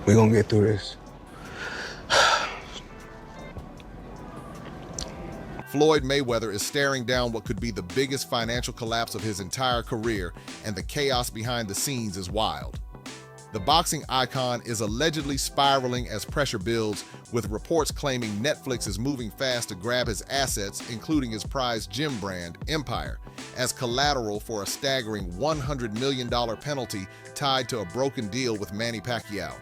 We're gonna get through this. Floyd Mayweather is staring down what could be the biggest financial collapse of his entire career, and the chaos behind the scenes is wild. The boxing icon is allegedly spiraling as pressure builds, with reports claiming Netflix is moving fast to grab his assets, including his prized gym brand, Empire, as collateral for a staggering $100 million penalty tied to a broken deal with Manny Pacquiao.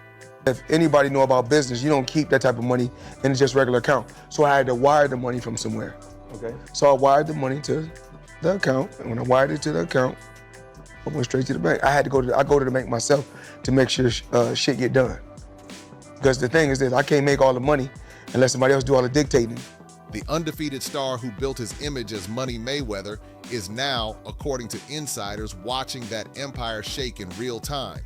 If anybody know about business, you don't keep that type of money in just regular account. So I had to wire the money from somewhere. Okay. So I wired the money to the account, and when I wired it to the account, I went straight to the bank. I go to the bank myself to make sure shit get done. Because the thing is that I can't make all the money unless somebody else do all the dictating. The undefeated star who built his image as Money Mayweather is now, according to insiders, watching that empire shake in real time.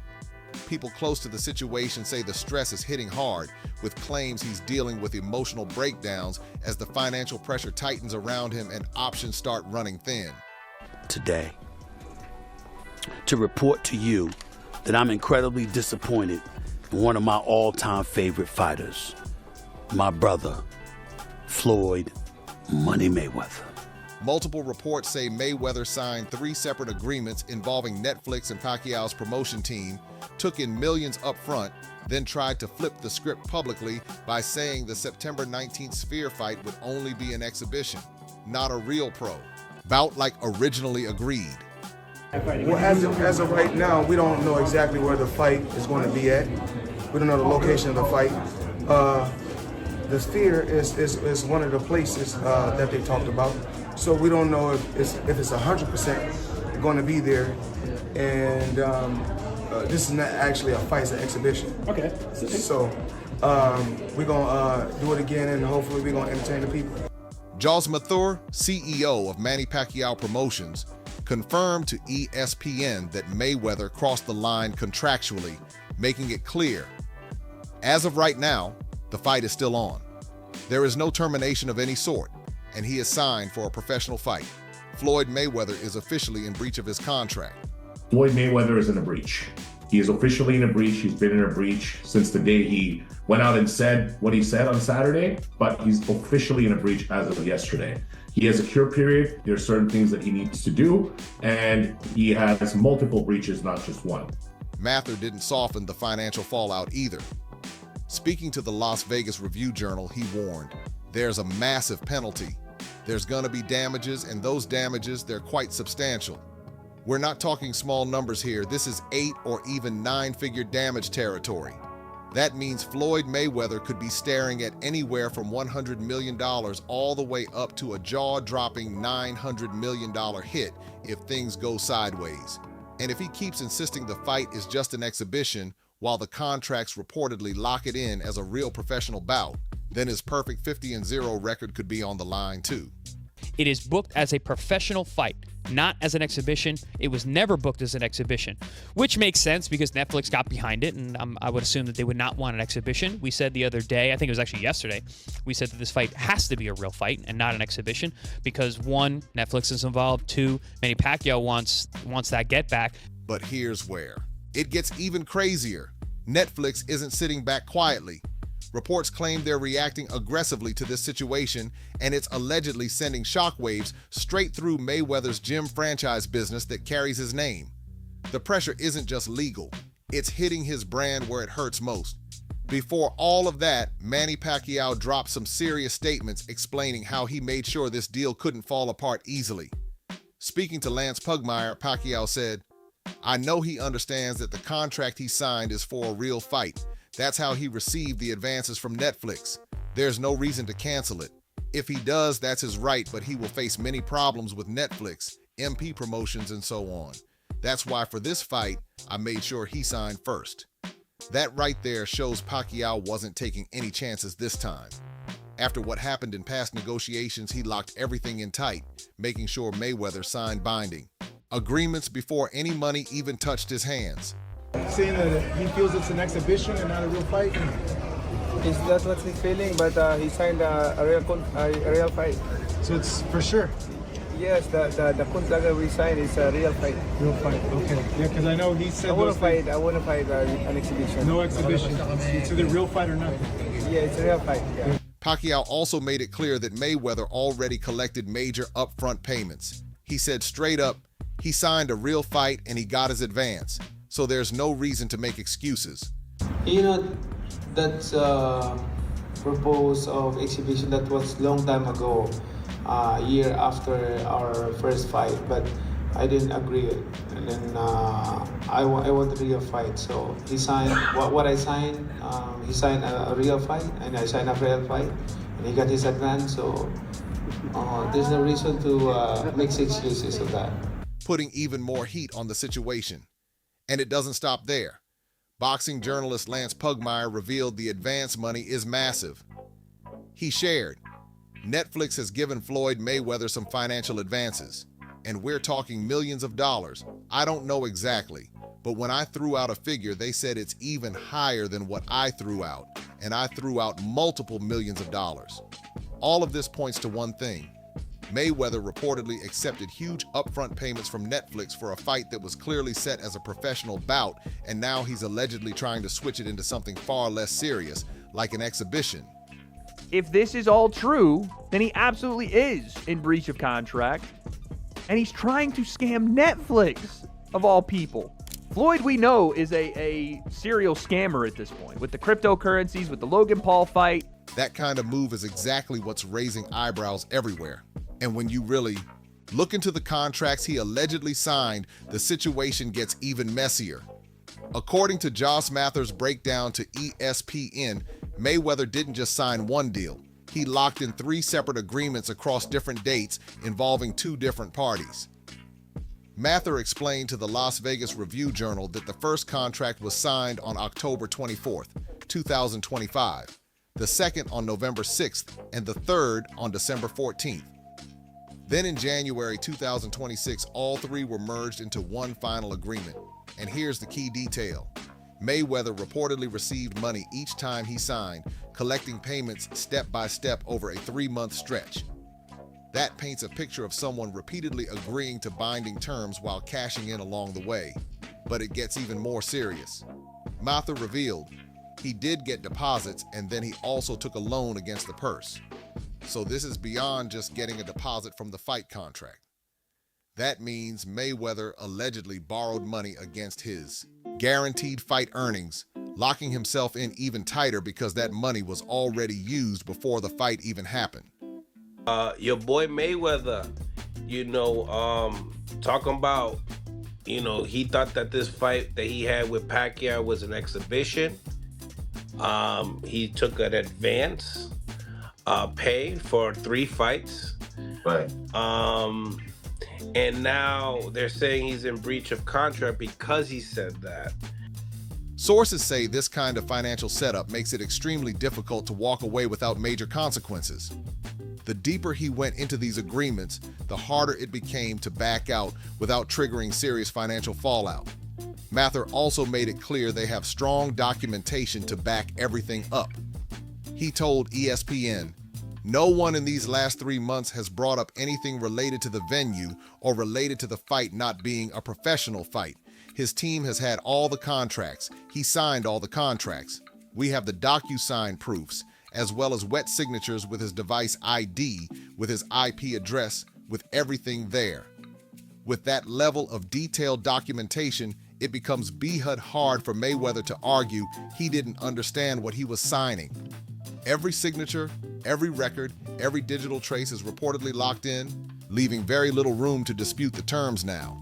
People close to the situation say the stress is hitting hard, with claims he's dealing with emotional breakdowns as the financial pressure tightens around him and options start running thin. Today, to report to you that I'm incredibly disappointed in one of my all-time favorite fighters, my brother, Floyd Money Mayweather. Multiple reports say Mayweather signed 3 separate agreements involving Netflix and Pacquiao's promotion team, took in millions up front, then tried to flip the script publicly by saying the September 19th Sphere fight would only be an exhibition, not a real pro. Bout like originally agreed. Well, as of right now, we don't know exactly where the fight is going to be at. We don't know the location of the fight. The Sphere is one of the places that they talked about. So we don't know if it's 100% going to be there. And this is not actually a fight, it's an exhibition. Okay. So we're going to do it again, and hopefully we're going to entertain the people. Jaws Mathur, CEO of Manny Pacquiao Promotions, confirmed to ESPN that Mayweather crossed the line contractually, making it clear. As of right now, the fight is still on. There is no termination of any sort, and he is signed for a professional fight. Floyd Mayweather is officially in breach of his contract. Floyd Mayweather is in a breach. He is officially in a breach. He's been in a breach since the day he went out and said what he said on Saturday, but he's officially in a breach as of yesterday. He has a cure period. There are certain things that he needs to do, and he has multiple breaches, not just one. Mather didn't soften the financial fallout either. Speaking to the Las Vegas Review-Journal, he warned, there's a massive penalty. There's gonna be damages, and those damages, they're quite substantial. We're not talking small numbers here. This is 8 or even 9-figure damage territory. That means Floyd Mayweather could be staring at anywhere from $100 million all the way up to a jaw-dropping $900 million hit if things go sideways. And if he keeps insisting the fight is just an exhibition, while the contracts reportedly lock it in as a real professional bout, then his perfect 50-0 record could be on the line too. It is booked as a professional fight, not as an exhibition. It was never booked as an exhibition, which makes sense because Netflix got behind it, and I would assume that they would not want an exhibition. We said the other day, I think it was actually yesterday, we said that this fight has to be a real fight and not an exhibition because 1, Netflix is involved, 2, Manny Pacquiao wants that get back. But here's where it gets even crazier. Netflix isn't sitting back quietly. Reports claim they're reacting aggressively to this situation, and it's allegedly sending shockwaves straight through Mayweather's gym franchise business that carries his name. The pressure isn't just legal, it's hitting his brand where it hurts most. Before all of that, Manny Pacquiao dropped some serious statements explaining how he made sure this deal couldn't fall apart easily. Speaking to Lance Pugmire, Pacquiao said, "I know he understands that the contract he signed is for a real fight. That's how he received the advances from Netflix. There's no reason to cancel it. If he does, that's his right, but he will face many problems with Netflix, MP promotions, and so on. That's why for this fight, I made sure he signed first." That right there shows Pacquiao wasn't taking any chances this time. After what happened in past negotiations, he locked everything in tight, making sure Mayweather signed binding agreements before any money even touched his hands. Saying that he feels it's an exhibition and not a real fight? That's what he's feeling, but he signed a real fight. So it's for sure? Yes, the contract we signed is a real fight. Real fight. Okay. Yeah, because I know he said I want those to fight. I want to fight an exhibition. no exhibition. It's either real fight or nothing. Yeah, it's a real fight. Yeah. Pacquiao also made it clear that Mayweather already collected major upfront payments. He said straight up, he signed a real fight and he got his advance, so there's no reason to make excuses. You know, that's propose of exhibition that was long time ago, year after our first fight, but I didn't agree. And then I want a real fight. So he signed what I signed. He signed a real fight, and I signed a real fight, and he got his advance. So there's no reason to make excuses of that. Putting even more heat on the situation. And it doesn't stop there. Boxing journalist Lance Pugmire revealed the advance money is massive. He shared, Netflix has given Floyd Mayweather some financial advances, and we're talking millions of dollars. I don't know exactly, but when I threw out a figure, they said it's even higher than what I threw out, and I threw out multiple millions of dollars. All of this points to one thing. Mayweather reportedly accepted huge upfront payments from Netflix for a fight that was clearly set as a professional bout, and now he's allegedly trying to switch it into something far less serious, like an exhibition. If this is all true, then he absolutely is in breach of contract, and he's trying to scam Netflix, of all people. Floyd, we know, is a serial scammer at this point, with the cryptocurrencies, with the Logan Paul fight. That kind of move is exactly what's raising eyebrows everywhere. And when you really look into the contracts he allegedly signed, the situation gets even messier. According to Josh Mather's breakdown to ESPN, Mayweather didn't just sign one deal. He locked in 3 separate agreements across different dates involving 2 different parties. Mather explained to the Las Vegas Review-Journal that the first contract was signed on October 24th, 2025, the second on November 6th, and the third on December 14th. Then in January 2026, all 3 were merged into one final agreement. And here's the key detail. Mayweather reportedly received money each time he signed, collecting payments step by step over a 3-month stretch. That paints a picture of someone repeatedly agreeing to binding terms while cashing in along the way. But it gets even more serious. Mather revealed he did get deposits, and then he also took a loan against the purse. So this is beyond just getting a deposit from the fight contract. That means Mayweather allegedly borrowed money against his guaranteed fight earnings, locking himself in even tighter because that money was already used before the fight even happened. Your boy Mayweather, talking about, he thought that this fight that he had with Pacquiao was an exhibition. He took an advance pay for 3 fights. Right. And now they're saying he's in breach of contract because he said that. Sources say this kind of financial setup makes it extremely difficult to walk away without major consequences. The deeper he went into these agreements, the harder it became to back out without triggering serious financial fallout. Mather also made it clear they have strong documentation to back everything up. He told ESPN, "No one in these last 3 months has brought up anything related to the venue or related to the fight not being a professional fight. His team has had all the contracts. He signed all the contracts. We have the DocuSign proofs, as well as wet signatures with his device ID, with his IP address, with everything there." With that level of detailed documentation, it becomes beehud hard for Mayweather to argue he didn't understand what he was signing. Every signature, every record, every digital trace is reportedly locked in, leaving very little room to dispute the terms now.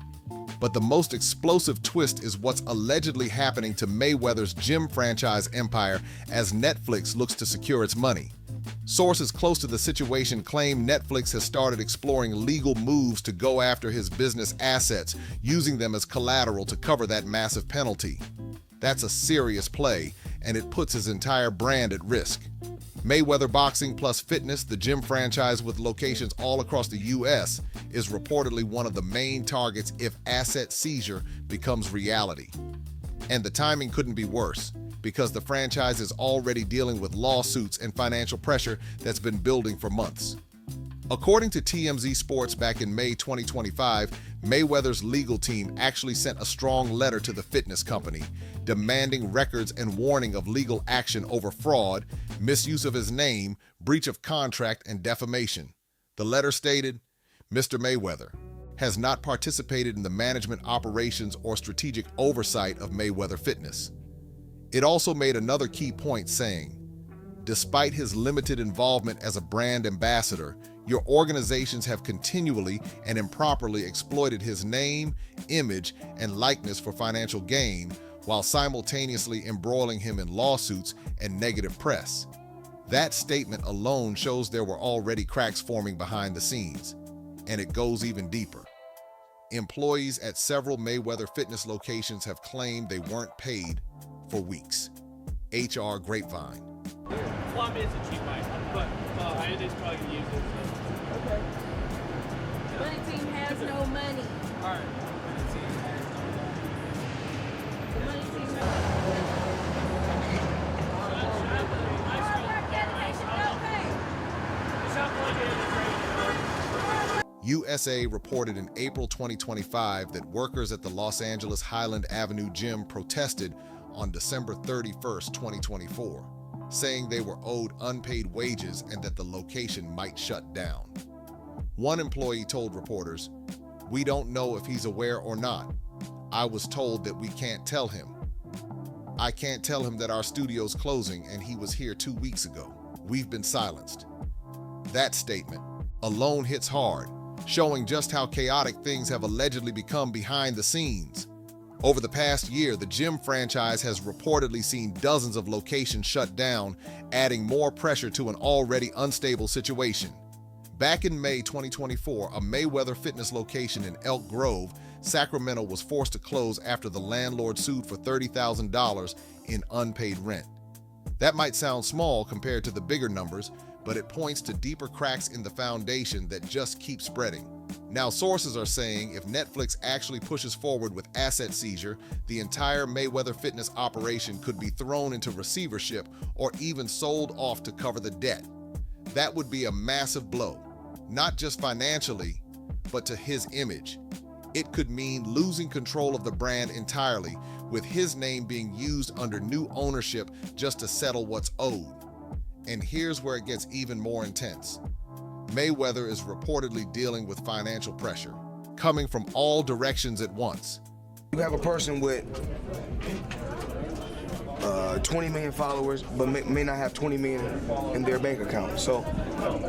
But the most explosive twist is what's allegedly happening to Mayweather's gym franchise empire as Netflix looks to secure its money. Sources close to the situation claim Netflix has started exploring legal moves to go after his business assets, using them as collateral to cover that massive penalty. That's a serious play, and it puts his entire brand at risk. Mayweather Boxing Plus Fitness, the gym franchise with locations all across the U.S., is reportedly one of the main targets if asset seizure becomes reality. And the timing couldn't be worse, because the franchise is already dealing with lawsuits and financial pressure that's been building for months. According to TMZ Sports, back in May 2025, Mayweather's legal team actually sent a strong letter to the fitness company, demanding records and warning of legal action over fraud, misuse of his name, breach of contract, and defamation. The letter stated, Mr. Mayweather has not participated in the management, operations, or strategic oversight of Mayweather Fitness. It also made another key point saying, despite his limited involvement as a brand ambassador, your organizations have continually and improperly exploited his name, image, and likeness for financial gain, while simultaneously embroiling him in lawsuits and negative press. That statement alone shows there were already cracks forming behind the scenes, and it goes even deeper. Employees at several Mayweather Fitness locations have claimed they weren't paid for weeks. HR Grapevine. Plum is a cheap item, but I just probably gonna use it. So. Okay. Money team has no money. All right. Money team has no money. The money team has no money. Hard work, dedication, no pay. USA reported in April 2025 that workers at the Los Angeles Highland Avenue gym protested on December 31st, 2024, saying they were owed unpaid wages and that the location might shut down. One employee told reporters, "We don't know if he's aware or not. I was told that we can't tell him. I can't tell him that our studio's closing and he was here 2 weeks ago. We've been silenced." That statement alone hits hard, showing just how chaotic things have allegedly become behind the scenes. Over the past year, the gym franchise has reportedly seen dozens of locations shut down, adding more pressure to an already unstable situation. Back in May 2024, a Mayweather Fitness location in Elk Grove, Sacramento was forced to close after the landlord sued for $30,000 in unpaid rent. That might sound small compared to the bigger numbers, but it points to deeper cracks in the foundation that just keep spreading. Now, sources are saying if Netflix actually pushes forward with asset seizure, the entire Mayweather Fitness operation could be thrown into receivership or even sold off to cover the debt. That would be a massive blow, not just financially, but to his image. It could mean losing control of the brand entirely, with his name being used under new ownership just to settle what's owed. And here's where it gets even more intense. Mayweather is reportedly dealing with financial pressure, coming from all directions at once. You have a person with 20 million followers, but may not have 20 million in their bank account. So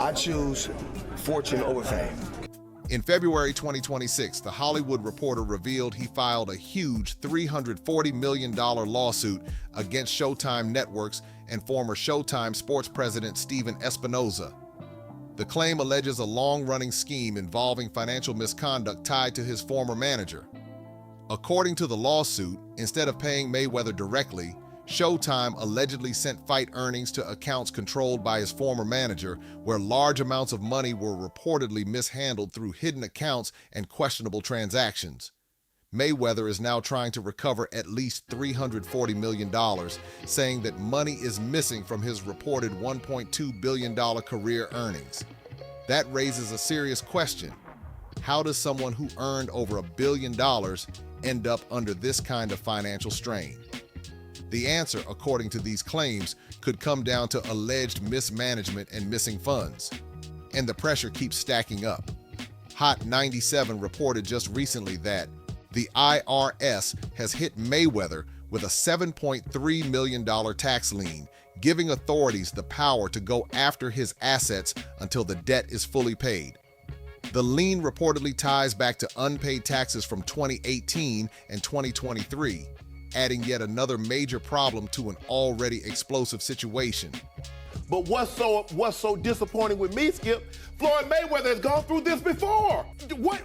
I choose fortune over fame. In February 2026, The Hollywood Reporter revealed he filed a huge $340 million lawsuit against Showtime Networks and former Showtime sports president Steven Espinoza. The claim alleges a long-running scheme involving financial misconduct tied to his former manager. According to the lawsuit, instead of paying Mayweather directly, Showtime allegedly sent fight earnings to accounts controlled by his former manager, where large amounts of money were reportedly mishandled through hidden accounts and questionable transactions. Mayweather is now trying to recover at least $340 million, saying that money is missing from his reported $1.2 billion career earnings. That raises a serious question. How does someone who earned over $1 billion end up under this kind of financial strain? The answer, according to these claims, could come down to alleged mismanagement and missing funds. And the pressure keeps stacking up. Hot 97 reported just recently that the IRS has hit Mayweather with a $7.3 million tax lien, giving authorities the power to go after his assets until the debt is fully paid. The lien reportedly ties back to unpaid taxes from 2018 and 2023, adding yet another major problem to an already explosive situation. But what's so disappointing with me, Skip? Floyd Mayweather has gone through this before.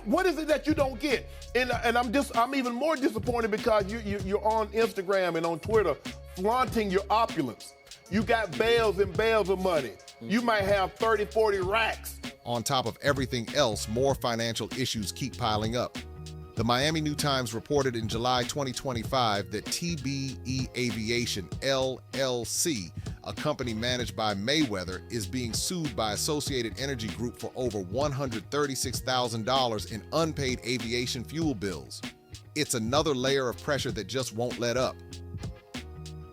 What is it that you don't get? And I'm even more disappointed because you're on Instagram and on Twitter flaunting your opulence. You got bales and bales of money. You might have 30, 40 racks. On top of everything else, more financial issues keep piling up. The Miami New Times reported in July 2025 that TBE Aviation, LLC, a company managed by Mayweather, is being sued by Associated Energy Group for over $136,000 in unpaid aviation fuel bills. It's another layer of pressure that just won't let up.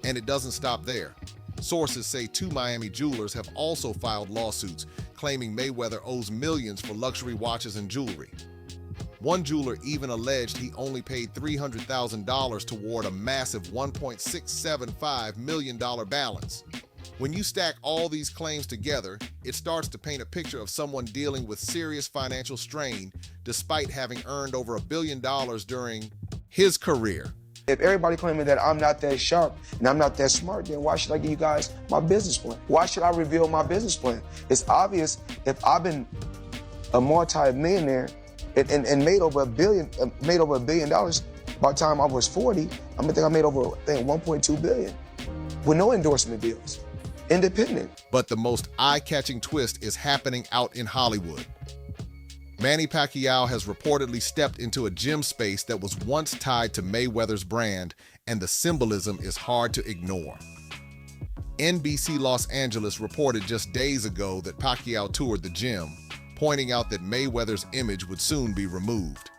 And it doesn't stop there. Sources say 2 Miami jewelers have also filed lawsuits, claiming Mayweather owes millions for luxury watches and jewelry. One jeweler even alleged he only paid $300,000 toward a massive $1.675 million balance. When you stack all these claims together, it starts to paint a picture of someone dealing with serious financial strain despite having earned over $1 billion during his career. If everybody claiming that I'm not that sharp and I'm not that smart, then why should I give you guys my business plan? Why should I reveal my business plan? It's obvious if I've been a multi-millionaire and made over $1 billion by the time I was 40, I think I made over $1.2 billion with no endorsement deals, independent. But the most eye-catching twist is happening out in Hollywood. Manny Pacquiao has reportedly stepped into a gym space that was once tied to Mayweather's brand, and the symbolism is hard to ignore. NBC Los Angeles reported just days ago that Pacquiao toured the gym, pointing out that Mayweather's image would soon be removed.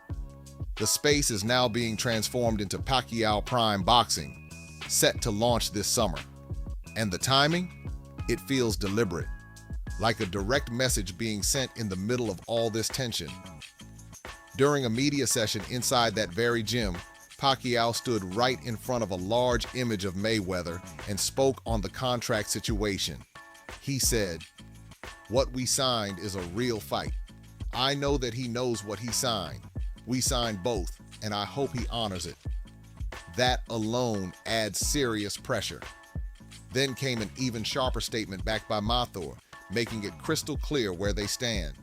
The space is now being transformed into Pacquiao Prime Boxing, set to launch this summer. And the timing? It feels deliberate, like a direct message being sent in the middle of all this tension. During a media session inside that very gym, Pacquiao stood right in front of a large image of Mayweather and spoke on the contract situation. He said, "What we signed is a real fight. I know that he knows what he signed. We signed both, and I hope he honors it." That alone adds serious pressure. Then came an even sharper statement backed by Mathur, making it crystal clear where they stand.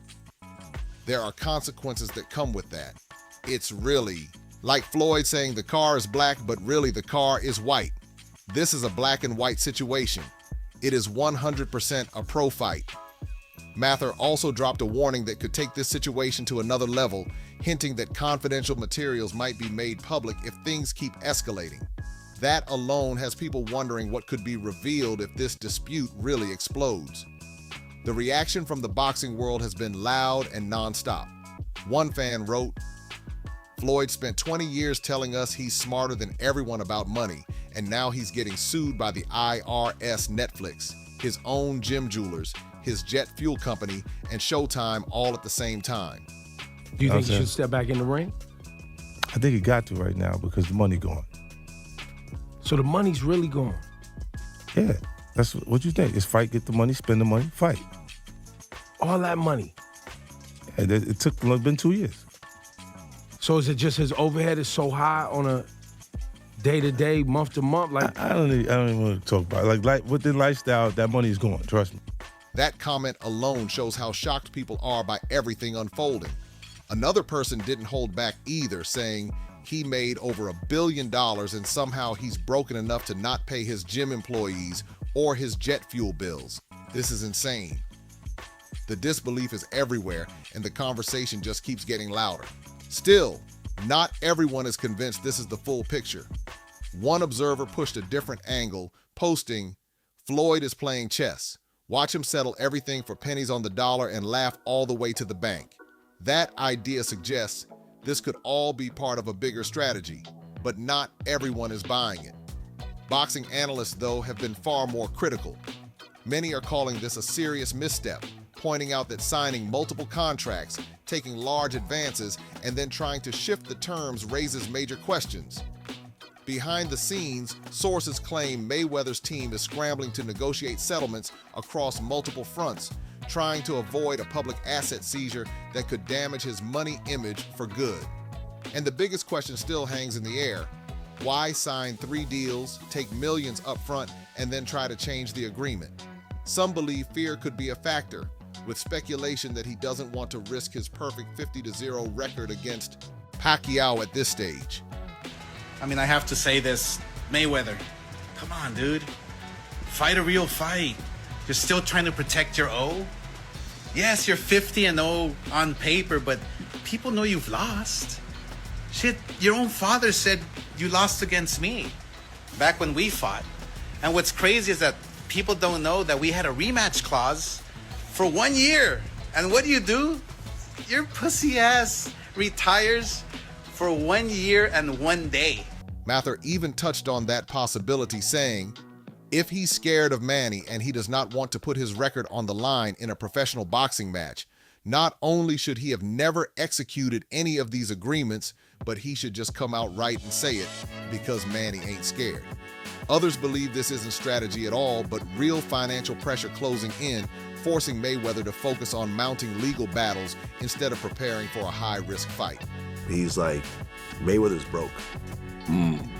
There are consequences that come with that. It's really like Floyd saying the car is black, but really the car is white. This is a black and white situation. It is 100% a pro fight. Mathur also dropped a warning that could take this situation to another level, hinting that confidential materials might be made public if things keep escalating. That alone has people wondering what could be revealed if this dispute really explodes. The reaction from the boxing world has been loud and nonstop. One fan wrote, "Floyd spent 20 years telling us he's smarter than everyone about money, and now he's getting sued by the IRS, Netflix, his own gym jewelers, his jet fuel company, and Showtime all at the same time." Do you think he should step back in the ring? I think he got to right now because the money gone. So the money's really gone? Yeah, that's what you think. It's fight, get the money, spend the money, fight. All that money? Yeah, it took been 2 years. So is it just his overhead is so high on a day-to-day, month-to-month? Like I don't even want to talk about it. Like with the lifestyle, that money is gone, trust me. That comment alone shows how shocked people are by everything unfolding. Another person didn't hold back either, saying he made over $1 billion and somehow he's broken enough to not pay his gym employees or his jet fuel bills. This is insane. The disbelief is everywhere, and the conversation just keeps getting louder. Still, not everyone is convinced this is the full picture. One observer pushed a different angle, posting, "Floyd is playing chess. Watch him settle everything for pennies on the dollar and laugh all the way to the bank." That idea suggests this could all be part of a bigger strategy, but not everyone is buying it. Boxing analysts, though, have been far more critical. Many are calling this a serious misstep, pointing out that signing multiple contracts, taking large advances, and then trying to shift the terms raises major questions. Behind the scenes, sources claim Mayweather's team is scrambling to negotiate settlements across multiple fronts, trying to avoid a public asset seizure that could damage his money image for good. And the biggest question still hangs in the air. Why sign 3 deals, take millions up front, and then try to change the agreement? Some believe fear could be a factor, with speculation that he doesn't want to risk his perfect 50-0 record against Pacquiao at this stage. I mean, I have to say this, Mayweather, come on, dude. Fight a real fight. You're still trying to protect your O? Yes, you're 50-0 on paper, but people know you've lost. Shit, your own father said you lost against me back when we fought. And what's crazy is that people don't know that we had a rematch clause for 1 year. And what do? Your pussy ass retires for 1 year and 1 day. Mather even touched on that possibility, saying, if he's scared of Manny and he does not want to put his record on the line in a professional boxing match, not only should he have never executed any of these agreements, but he should just come out right and say it, because Manny ain't scared. Others believe this isn't strategy at all, but real financial pressure closing in, forcing Mayweather to focus on mounting legal battles instead of preparing for a high-risk fight. He's like, Mayweather's broke.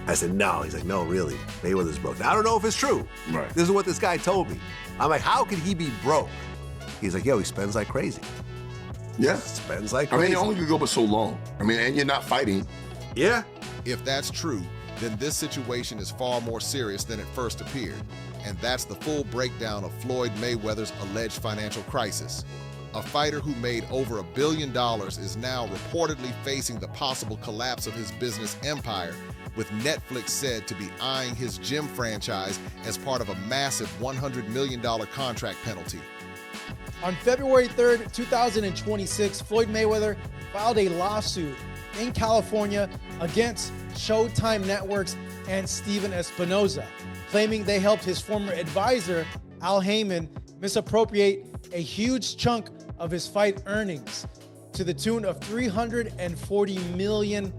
I said, no. He's like, no, really, Mayweather's broke. Now, I don't know if it's true. Right. This is what this guy told me. I'm like, how could he be broke? He's like, yo, he spends like crazy. Yeah. Spends like I crazy. mean, it only could go but so long. I mean, and you're not fighting. Yeah. If that's true, then this situation is far more serious than it first appeared. And that's the full breakdown of Floyd Mayweather's alleged financial crisis. A fighter who made over $1 billion is now reportedly facing the possible collapse of his business empire, with Netflix said to be eyeing his gym franchise as part of a massive $100 million contract penalty. On February 3rd, 2026, Floyd Mayweather filed a lawsuit in California against Showtime Networks and Steven Espinoza, claiming they helped his former advisor, Al Heyman, misappropriate a huge chunk of his fight earnings to the tune of $340 million.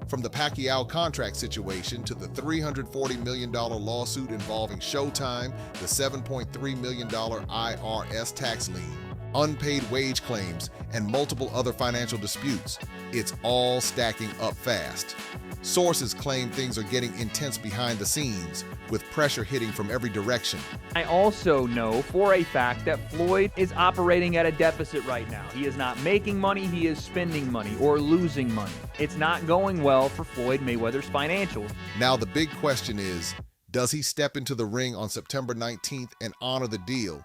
From the Pacquiao contract situation to the $340 million lawsuit involving Showtime, the $7.3 million IRS tax lien, unpaid wage claims, and multiple other financial disputes, it's all stacking up fast. Sources claim things are getting intense behind the scenes, with pressure hitting from every direction. I also know for a fact that Floyd is operating at a deficit right now. He is not making money, he is spending money or losing money. It's not going well for Floyd Mayweather's financials. Now the big question is, does he step into the ring on September 19th and honor the deal?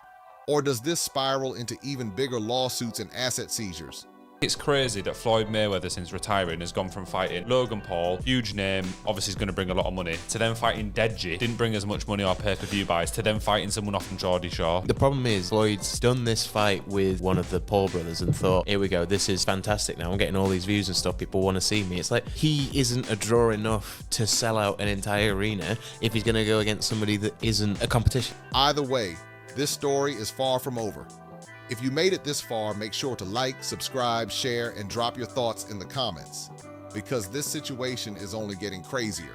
Or does this spiral into even bigger lawsuits and asset seizures? It's crazy that Floyd Mayweather, since retiring, has gone from fighting Logan Paul, huge name, obviously is going to bring a lot of money, to then fighting Deji, didn't bring as much money or pay-per-view buys, to then fighting someone off from Geordie Shaw. The problem is Floyd's done this fight with one of the Paul brothers and thought, here we go, this is fantastic now, I'm getting all these views and stuff, people want to see me. It's like, he isn't a draw enough to sell out an entire arena if he's going to go against somebody that isn't a competition. Either way, this story is far from over. If you made it this far, make sure to like, subscribe, share, and drop your thoughts in the comments, because this situation is only getting crazier.